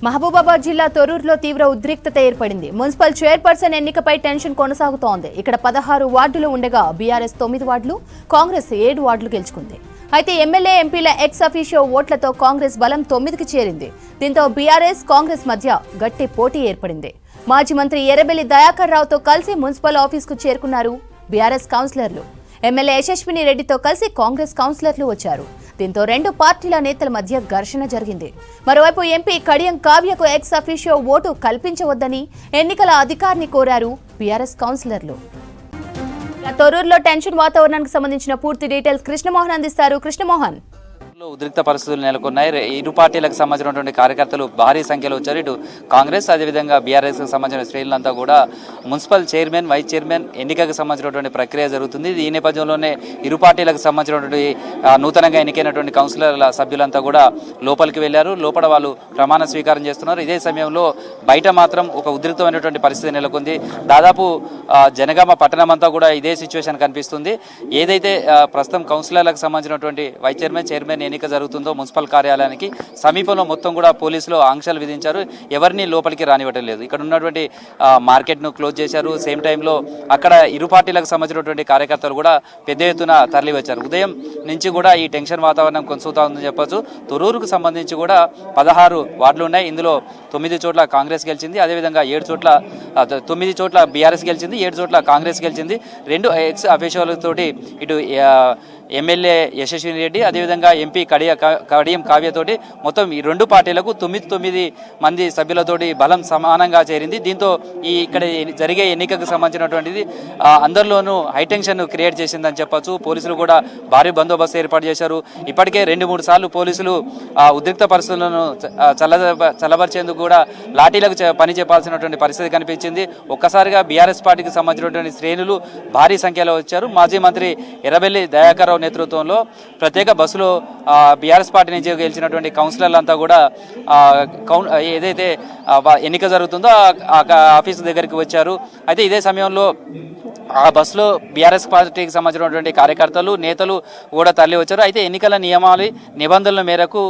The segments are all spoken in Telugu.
మహబూబాబాద్ జిల్లా తొర్రూరులో తీవ్ర ఉద్రిక్తత ఏర్పడింది. మున్సిపల్ చైర్పర్సన్ ఎన్నికపై టెన్షన్ కొనసాగుతోంది. ఇక్కడ 16 వార్డులు ఉండగా బీఆర్ఎస్ 9 వార్డులు, కాంగ్రెస్ 7 వార్డులు గెలుచుకుంది. అయితే ఎమ్మెల్యే ఎంపీల ఎక్స్ అఫీషియో ఓట్లతో కాంగ్రెస్ బలం 9కి చేరింది. దీంతో బీఆర్ఎస్ కాంగ్రెస్ మధ్య గట్టి పోటీ ఏర్పడింది. మాజీ మంత్రి ఎర్రబెల్లి దయాకర్ రావుతో కలిసి మున్సిపల్ ఆఫీస్కు చేరుకున్నారు బీఆర్ఎస్ కౌన్సిలర్లు. ఎమ్మెల్యే యశస్విని రెడ్డితో కలిసి కాంగ్రెస్ కౌన్సిలర్లు వచ్చారు. దీంతో రెండు పార్టీల నేతల మధ్య ఘర్షణ జరిగింది. మరోవైపు ఎంపీ కడియం కావ్యకు ఎక్స్ అఫీషియో ఓటు కల్పించవద్దని ఎన్నికల అధికారిని కోరారు బీఆర్ఎస్ కౌన్సిలర్లు. తొర్రూరులో టెన్షన్ వాతావరణానికి సంబంధించిన పూర్తి డీటెయిల్స్ కృష్ణమోహన్ అందిస్తారు. కృష్ణమోహన్, ఉద్రిక్త పరిస్థితులు నెలకొన్నాయి. ఇరు పార్టీలకు సంబంధించినటువంటి కార్యకర్తలు భారీ సంఖ్యలో వచ్చారు. ఇటు కాంగ్రెస్ అదేవిధంగా బీఆర్ఎస్ కు సంబంధించిన శ్రేణులంతా కూడా మున్సిపల్ చైర్మన్, వైస్ చైర్మన్ ఎన్నికకు సంబంధించినటువంటి ప్రక్రియ జరుగుతుంది. ఈ నేపథ్యంలోనే ఇరు పార్టీలకు సంబంధించినటువంటి నూతనంగా ఎన్నికైనటువంటి కౌన్సిలర్ల సభ్యులంతా కూడా లోపలికి వెళ్లారు. లోపల వాళ్ళు ప్రమాణ స్వీకారం చేస్తున్నారు. ఇదే సమయంలో బయట మాత్రం ఒక ఉద్రిక్తమైనటువంటి పరిస్థితి నెలకొంది. దాదాపు జనగామ పట్టణం అంతా కూడా ఇదే సిచ్యువేషన్ కనిపిస్తుంది. ఏదైతే ప్రస్తుతం కౌన్సిలర్లకు సంబంధించినటువంటి వైస్ చైర్మన్, చైర్మన్ ఎన్నిక జరుగుతుందో మున్సిపల్ కార్యాలయానికి సమీపంలో మొత్తం కూడా పోలీసులు ఆంక్షలు విధించారు. ఎవరిని లోపలికి రానివ్వటం లేదు. ఇక్కడ ఉన్నటువంటి మార్కెట్ను క్లోజ్ చేశారు. సేమ్ టైంలో అక్కడ ఇరు పార్టీలకు సంబంధించినటువంటి కార్యకర్తలు కూడా పెద్ద ఎత్తున తరలి వచ్చారు. ఉదయం నుంచి కూడా ఈ టెన్షన్ వాతావరణం కొనసాగుతా ఉందని చెప్పొచ్చు. తొర్రూరుకు సంబంధించి కూడా 16 వార్డులు ఉన్నాయి. ఇందులో 9 చోట్ల కాంగ్రెస్ గెలిచింది. అదేవిధంగా 9 చోట్ల బీఆర్ఎస్ గెలిచింది, 7 చోట్ల కాంగ్రెస్ గెలిచింది. 2 ఎక్స్ అఫీషియల్తోటి ఇటు ఎమ్మెల్యే యశస్విని రెడ్డి అదేవిధంగా ఎంపీ కడియం కావ్యతోటి మొత్తం ఈ రెండు పార్టీలకు 9 మంది సభ్యులతోటి బలం సమానంగా చేరింది. దీంతో ఇక్కడ జరిగే ఎన్నికకు సంబంధించినటువంటిది అందరిలోనూ హైటెన్షన్ క్రియేట్ చేసిందని చెప్పొచ్చు. పోలీసులు కూడా భారీ బందోబస్తు ఏర్పాటు చేశారు. ఇప్పటికే 2-3 సార్లు పోలీసులు ఉద్రిక్త పరిస్థితులను చల్లబరిచేందుకు కూడా లాఠీలకు పని చెప్పాల్సినటువంటి పరిస్థితి కనిపించింది. ఒక్కసారిగా బీఆర్ఎస్ పార్టీకి సంబంధించినటువంటి శ్రేణులు భారీ సంఖ్యలో వచ్చారు. మాజీ మంత్రి ఎర్రబెల్లి దయాకర్ రావు నేతృత్వంలో ప్రత్యేక బస్సులో బీఆర్ఎస్ పార్టీ నుంచి గెలిచినటువంటి కౌన్సిలర్లంతా కూడా ఏదైతే ఎన్నిక జరుగుతుందో ఆఫీసు దగ్గరికి వచ్చారు. అయితే ఇదే సమయంలో ఆ బస్సులో బీఆర్ఎస్ పార్టీకి సంబంధించినటువంటి కార్యకర్తలు, నేతలు కూడా తరలి వచ్చారు. అయితే ఎన్నికల నిబంధనల మేరకు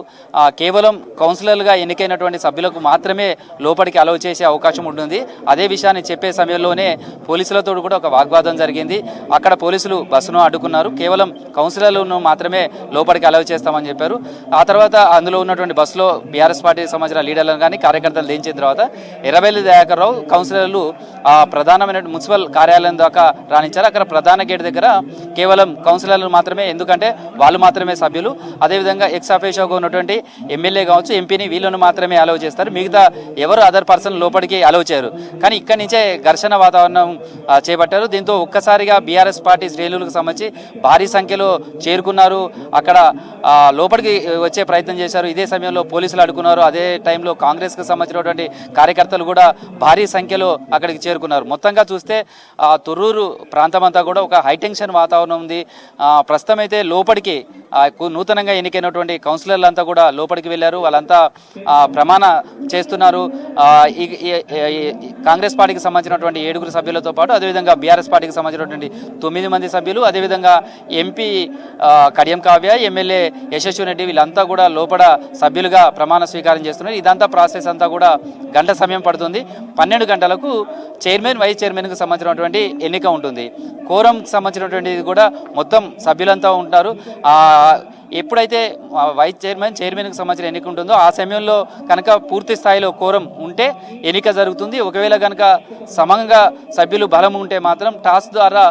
కేవలం కౌన్సిలర్లుగా ఎన్నికైనటువంటి సభ్యులకు మాత్రమే లోపలికి అలౌ చేసే అవకాశం ఉంటుంది. అదే విషయాన్ని చెప్పే సమయంలోనే పోలీసులతో కూడా ఒక వాగ్వాదం జరిగింది. అక్కడ పోలీసులు బస్సును అడ్డుకున్నారు. కేవలం కౌన్సిలర్లను మాత్రమే లోపలికి అలౌ చేస్తామని చెప్పారు. ఆ తర్వాత అందులో ఉన్నటువంటి బస్సులో బీఆర్ఎస్ పార్టీకి సంబంధించిన లీడర్లను కానీ కార్యకర్తలు దించిన తర్వాత ఎర్రబెల్లి దయాకర్ రావు కౌన్సిలర్లు ప్రధానమైన మున్సిపల్ కార్యాలయం దాకా రాణించారు. అక్కడ ప్రధాన గేట్ దగ్గర కేవలం కౌన్సిలర్లు మాత్రమే, ఎందుకంటే వాళ్ళు మాత్రమే సభ్యులు. అదేవిధంగా ఎక్స్ అఫీషియోగా ఉన్నటువంటి ఎమ్మెల్యే కావచ్చు, ఎంపీని వీళ్ళను మాత్రమే అలౌ చేస్తారు. మిగతా ఎవరు అదర్ పర్సన్ లోపలికి అలౌ చేయరు. కానీ ఇక్కడి నుంచే ఘర్షణ వాతావరణం చేపట్టారు. దీంతో ఒక్కసారిగా బీఆర్ఎస్ పార్టీ శ్రేణులకు సంబంధించి భారీ సంఖ్యలో చేరుకున్నారు. అక్కడ లోపలికి వచ్చే ప్రయత్నం చేశారు. ఇదే సమయంలో పోలీసులు అడ్డుకున్నారు. అదే టైంలో కాంగ్రెస్కి సంబంధించినటువంటి కార్యకర్తలు కూడా భారీ సంఖ్యలో అక్కడికి చేరుకున్నారు. మొత్తంగా చూస్తే తొర్రూరు ప్రాంతం అంతా కూడా ఒక హైటెన్షన్ వాతావరణం ఉంది. ప్రస్తుతం అయితే లోపలికి నూతనంగా ఎన్నికైనటువంటి కౌన్సిలర్లు అంతా కూడా లోపలికి వెళ్ళారు. వాళ్ళంతా ప్రమాణ చేస్తున్నారు. కాంగ్రెస్ పార్టీకి సంబంధించినటువంటి 7 సభ్యులతో పాటు అదేవిధంగా బీఆర్ఎస్ పార్టీకి సంబంధించినటువంటి 9 మంది సభ్యులు, అదేవిధంగా ఎంపీ కడియం కావ్య, ఎమ్మెల్యే యశస్విని రెడ్డి వీళ్ళంతా కూడా లోపల సభ్యులుగా ప్రమాణ స్వీకారం చేస్తున్నారు. ఇదంతా ప్రాసెస్ అంతా కూడా గంట సమయం పడుతుంది. 12 గంటలకు చైర్మన్, వైస్ చైర్మన్కి సంబంధించినటువంటి ఎన్నిక ఉంటుంది. కోరంకి సంబంధించినటువంటిది కూడా మొత్తం సభ్యులంతా ఉంటారు. ఎప్పుడైతే వైస్ చైర్మన్కి సంబంధించిన ఎన్నిక ఉంటుందో ఆ సమయంలో కనుక పూర్తి స్థాయిలో కోరం ఉంటే ఎన్నిక జరుగుతుంది. ఒకవేళ కనుక సమంగా సభ్యులు బలం ఉంటే మాత్రం టాస్ ద్వారా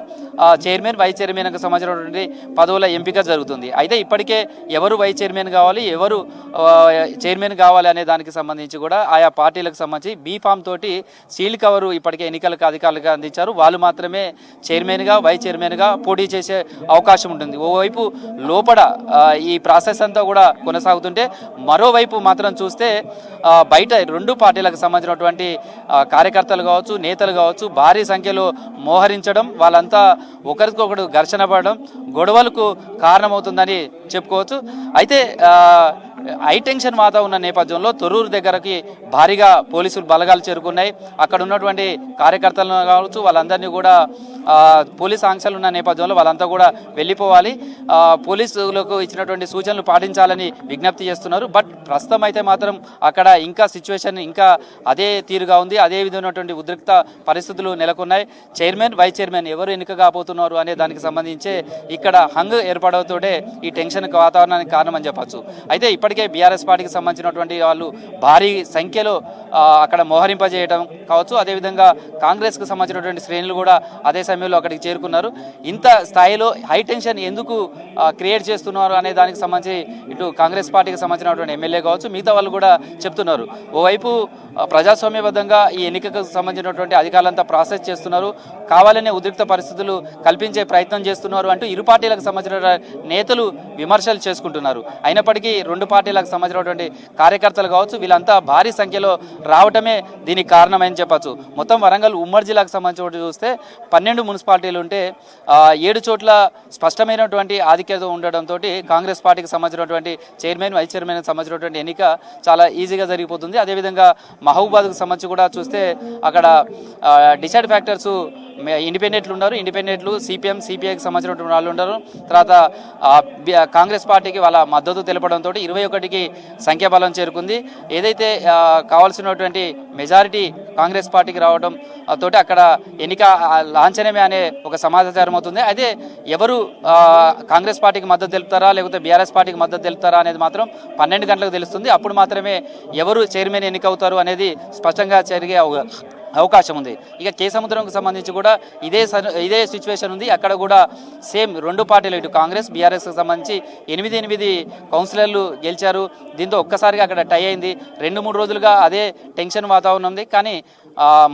చైర్మన్, వైస్ చైర్మన్కి సంబంధించినటువంటి పదవుల ఎంపిక జరుగుతుంది. అయితే ఇప్పటికే ఎవరు వైస్ చైర్మన్ కావాలి, ఎవరు చైర్మన్ కావాలి అనే దానికి సంబంధించి కూడా ఆయా పార్టీలకు సంబంధించి బీఫామ్ తోటి సీల్డ్ కవరు ఇప్పటికే ఎన్నికలకు అధికారులుగా అందించారు. వాళ్ళు మాత్రమే చైర్మన్గా, వైస్ చైర్మన్గా పోటీ చేసే అవకాశం ఉంటుంది. ఓవైపు లోపల ఈ ప్రాసెస్ అంతా కూడా కొనసాగుతుంటే మరోవైపు మాత్రం చూస్తే బయట 2 పార్టీలకు సంబంధించినటువంటి కార్యకర్తలు కావచ్చు, నేతలు కావచ్చు భారీ సంఖ్యలో మోహరించడం, వాళ్ళంతా ఒకరికొకరు ఘర్షణ పడడం గొడవలకు కారణమవుతుందని చెప్పుకోవచ్చు. అయితే హై టెన్షన్ వాతావరణం ఉన్న నేపథ్యంలో తొర్రూరు దగ్గరకి భారీగా పోలీసులు బలగాలు చేరుకున్నాయి. అక్కడ ఉన్నటువంటి కార్యకర్తలను కావచ్చు వాళ్ళందరినీ కూడా పోలీస్ ఆంక్షలు ఉన్న నేపథ్యంలో వాళ్ళంతా కూడా వెళ్ళిపోవాలి, పోలీసులకు ఇచ్చినటువంటి సూచనలు పాటించాలని విజ్ఞప్తి చేస్తున్నారు. బట్ ప్రస్తుతం అయితే మాత్రం అక్కడ ఇంకా సిచ్యువేషన్ ఇంకా అదే తీరుగా ఉంది, అదే విధమైనటువంటి ఉద్రిక్త పరిస్థితులు నెలకొన్నాయి. చైర్మన్ వైస్ చైర్మన్ ఎవరు ఎన్నిక కాబోతున్నారు అనే దానికి సంబంధించే ఇక్కడ హంగ్ ఏర్పడవుతోటే ఈ టెన్షన్ వాతావరణానికి కారణమని చెప్పచ్చు. అయితే ఇప్పటికే బీఆర్ఎస్ పార్టీకి సంబంధించినటువంటి వాళ్ళు భారీ సంఖ్యలో అక్కడ మోహరింపజేయడం కావచ్చు, అదేవిధంగా కాంగ్రెస్కు సంబంధించినటువంటి శ్రేణులు కూడా అదే సమయంలో అక్కడికి చేరుకున్నారు. ఇంత స్థాయిలో హై టెన్షన్ ఎందుకు క్రియేట్ చేస్తున్నారు అనే దానికి సంబంధించి ఇటు కాంగ్రెస్ పార్టీకి సంబంధించినటువంటి ఎమ్మెల్యే కావచ్చు మిగతా వాళ్ళు కూడా చెప్తున్నారు. ఓవైపు ప్రజాస్వామ్యబద్ధంగా ఈ ఎన్నికకు సంబంధించినటువంటి అధికారులంతా ప్రాసెస్ చేస్తున్నారు, కావాలనే ఉద్రిక్త పరిస్థితులు కల్పించే ప్రయత్నం చేస్తున్నారు అంటూ ఇరు పార్టీలకు సంబంధించిన నేతలు విమర్శలు చేసుకుంటున్నారు. అయినప్పటికీ రెండు పార్టీలకు సంబంధించినటువంటి కార్యకర్తలు కావచ్చు వీళ్ళంతా భారీ సంఖ్యలో రావటమే దీనికి కారణమని చెప్పచ్చు. మొత్తం వరంగల్ ఉమ్మడి జిల్లాకు సంబంధించి చూస్తే 12 మున్సిపాలిటీలు ఉంటే 7 చోట్ల స్పష్టమైనటువంటి ఆధిక్యత ఉండడంతో కాంగ్రెస్ పార్టీకి సంబంధించినటువంటి చైర్మన్ వైస్ చైర్మన్కి సంబంధించినటువంటి ఎన్నిక చాలా ఈజీగా జరిగిపోతుంది. అదేవిధంగా మహబూబాద్కు సంబంధించి కూడా చూస్తే అక్కడ డిసైడ్ ఫ్యాక్టర్స్ ఇండిపెండెంట్లు ఉన్నారు, ఇండిపెండెంట్లు సిపిఎం సిపిఐకి సంబంధించినటువంటి వాళ్ళు ఉన్నారు. తర్వాత కాంగ్రెస్ పార్టీకి వాళ్ళ మద్దతు తెలపడంతో 21కి సంఖ్యాబలం చేరుకుంది. ఏదైతే కావాల్సినటువంటి మెజారిటీ కాంగ్రెస్ పార్టీకి రావడం తోటి అక్కడ ఎన్నిక లాంఛనమే అనే ఒక సమాచారం అవుతుంది. అదే ఎవరు కాంగ్రెస్ పార్టీకి మద్దతు తెలుపుతారా లేకపోతే బీఆర్ఎస్ పార్టీకి మద్దతు తెలుపుతారా అనేది మాత్రం 12 గంటలకు తెలుస్తుంది. అప్పుడు మాత్రమే ఎవరు చైర్మన్ ఎన్నిక అవుతారు అనేది స్పష్టంగా జరిగే అవకాశం ఉంది. ఇక కేసముద్రంకు సంబంధించి కూడా ఇదే సిచ్యువేషన్ ఉంది. అక్కడ కూడా సేమ్ రెండు పార్టీలు ఇటు కాంగ్రెస్ బీఆర్ఎస్కి సంబంధించి 8 కౌన్సిలర్లు గెలిచారు. దీంతో ఒక్కసారిగా అక్కడ టై అయింది. 2-3 రోజులుగా అదే టెన్షన్ వాతావరణం ఉంది. కానీ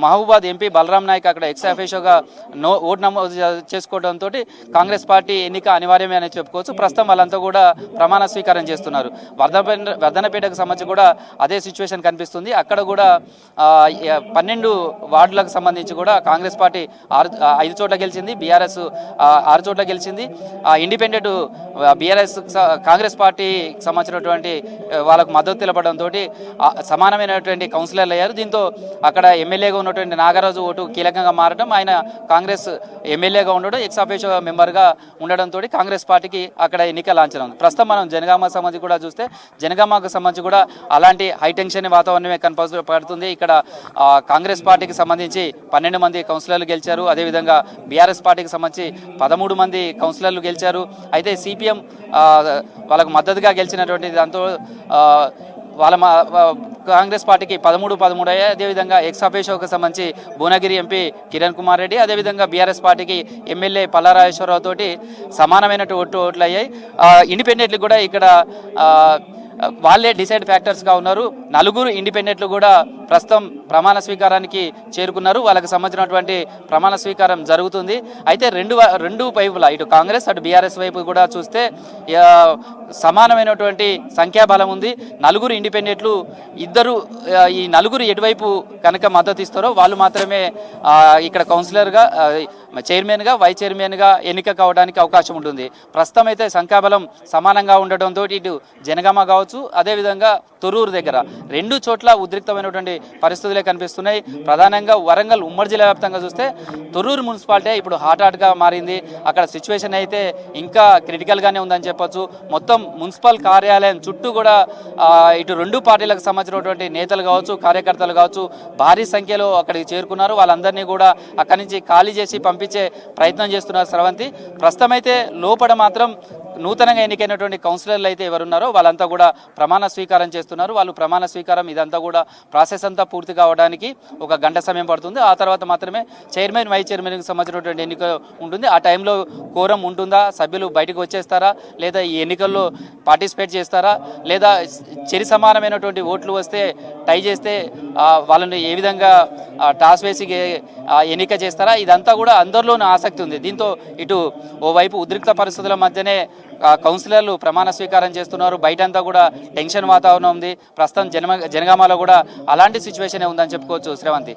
మహబూబాద్ ఎంపీ బలరాం నాయక్ అక్కడ ఎక్స్ అఫీషియోగా ఓటు నమోదు చేసుకోవడంతో కాంగ్రెస్ పార్టీ ఎన్నిక అనివార్యమే అని చెప్పుకోవచ్చు. ప్రస్తుతం వాళ్ళంతా కూడా ప్రమాణ స్వీకారం చేస్తున్నారు. వర్ధనపేటకు సంబంధించి కూడా అదే సిచ్యువేషన్ కనిపిస్తుంది. అక్కడ కూడా 12 వార్డులకు సంబంధించి కూడా కాంగ్రెస్ పార్టీ 5 చోట్ల గెలిచింది, బీఆర్ఎస్ 6 చోట్ల గెలిచింది. ఇండిపెండెంట్ బీఆర్ఎస్ కాంగ్రెస్ పార్టీకి సంబంధించినటువంటి వాళ్ళకు మద్దతు తెలపడంతో సమానమైనటువంటి కౌన్సిలర్లు అయ్యారు. దీంతో అక్కడ ఎమ్మెల్యేగా ఉన్నటువంటి నాగరాజు ఓటు కీలకంగా మారడం, ఆయన కాంగ్రెస్ ఎమ్మెల్యేగా ఉండడం, ఎక్స్ అఫీషియో మెంబర్గా ఉండడంతో కాంగ్రెస్ పార్టీకి అక్కడ ఎన్నిక లాంఛనం. ప్రస్తుతం మనం జనగామకు సంబంధించి కూడా చూస్తే జనగామకు సంబంధించి కూడా అలాంటి హై టెన్షన్ వాతావరణమే కనపడుతుంది. ఇక్కడ కాంగ్రెస్ పార్టీకి సంబంధించి 12 మంది కౌన్సిలర్లు గెలిచారు. అదేవిధంగా బీఆర్ఎస్ పార్టీకి సంబంధించి 13 మంది కౌన్సిలర్లు గెలిచారు. అయితే సిపిఎం వాళ్ళకు మద్దతుగా గెలిచినటువంటి దాంతో వాళ్ళ కాంగ్రెస్ పార్టీకి 13 అయ్యాయి. అదేవిధంగా ఎక్స్ అఫీషియోకి సంబంధించి భువనగిరి ఎంపీ కిరణ్ కుమార్ రెడ్డి, అదేవిధంగా బీఆర్ఎస్ పార్టీకి ఎమ్మెల్యే పల్లారాజేశ్వరరావు తోటి సమానమైన ఓట్లు అయ్యాయి. ఇండిపెండెంట్లు కూడా ఇక్కడ వాళ్ళే డిసైడ్ ఫ్యాక్టర్స్గా ఉన్నారు. 4 ఇండిపెండెంట్లు కూడా ప్రస్తుతం ప్రమాణ స్వీకారానికి చేరుకున్నారు. వాళ్ళకి సంబంధించినటువంటి ప్రమాణ స్వీకారం జరుగుతుంది. అయితే రెండు వైపులా ఇటు కాంగ్రెస్ అటు బీఆర్ఎస్ వైపు కూడా చూస్తే సమానమైనటువంటి సంఖ్యాబలం ఉంది. 4 ఇండిపెండెంట్లు ఈ 4 ఎటువైపు కనుక మద్దతు ఇస్తారో వాళ్ళు మాత్రమే ఇక్కడ కౌన్సిలర్గా చైర్మన్గా వైస్ చైర్మన్గా ఎన్నిక కావడానికి అవకాశం ఉంటుంది. ప్రస్తుతం అయితే సంఖ్యాబలం సమానంగా ఉండటంతో ఇటు జనగామ కావచ్చు అదేవిధంగా తొర్రూరు దగ్గర 2 చోట్ల ఉద్రిక్తమైనటువంటి పరిస్థితులే కనిపిస్తున్నాయి. ప్రధానంగా వరంగల్ ఉమ్మడి జిల్లా వ్యాప్తంగా చూస్తే తొర్రూరు మున్సిపాలిటీ ఇప్పుడు హాట్గా మారింది. అక్కడ సిచ్యువేషన్ అయితే ఇంకా క్రిటికల్గానే ఉందని చెప్పొచ్చు. మొత్తం మున్సిపల్ కార్యాలయం చుట్టూ కూడా ఇటు 2 పార్టీలకు సంబంధించినటువంటి నేతలు కావచ్చు కార్యకర్తలు కావచ్చు భారీ సంఖ్యలో అక్కడికి చేరుకున్నారు. వాళ్ళందరినీ కూడా అక్కడి నుంచి ఖాళీ చేసి పంపించే ప్రయత్నం చేస్తున్నారు స్రవంతి. ప్రస్తుతం అయితే లోపల మాత్రం నూతనంగా ఎన్నికైనటువంటి కౌన్సిలర్లు అయితే ఎవరున్నారో వాళ్ళంతా కూడా ప్రమాణ స్వీకారం చేస్తున్నారు. వాళ్ళు ప్రమాణ స్వీకారం ఇదంతా కూడా ప్రాసెస్ అంతా పూర్తి కావడానికి 1 గంట సమయం పడుతుంది. ఆ తర్వాత మాత్రమే చైర్మన్ వైస్ చైర్మన్కి సంబంధించినటువంటి ఎన్నిక ఉంటుంది. ఆ టైంలో కోరం ఉంటుందా, సభ్యులు బయటకు వచ్చేస్తారా, లేదా ఈ ఎన్నికల్లో పార్టిసిపేట్ చేస్తారా, లేదా చెరి సమానమైనటువంటి ఓట్లు వస్తే టై చేస్తే వాళ్ళని ఏ విధంగా టాస్ వేసి ఎన్నిక చేస్తారా, ఇదంతా కూడా అందరిలోనూ ఆసక్తి ఉంది. దీంతో ఇటు ఓవైపు ఉద్రిక్త పరిస్థితుల మధ్యనే కౌన్సిలర్లు ప్రమాణ స్వీకారం చేస్తున్నారు. బయటంతా కూడా టెన్షన్ వాతావరణం ఉంది. ప్రస్తుతం జనగామలో కూడా అలాంటి సిచ్యువేషనే ఉందని చెప్పుకోవచ్చు శ్రవంతి.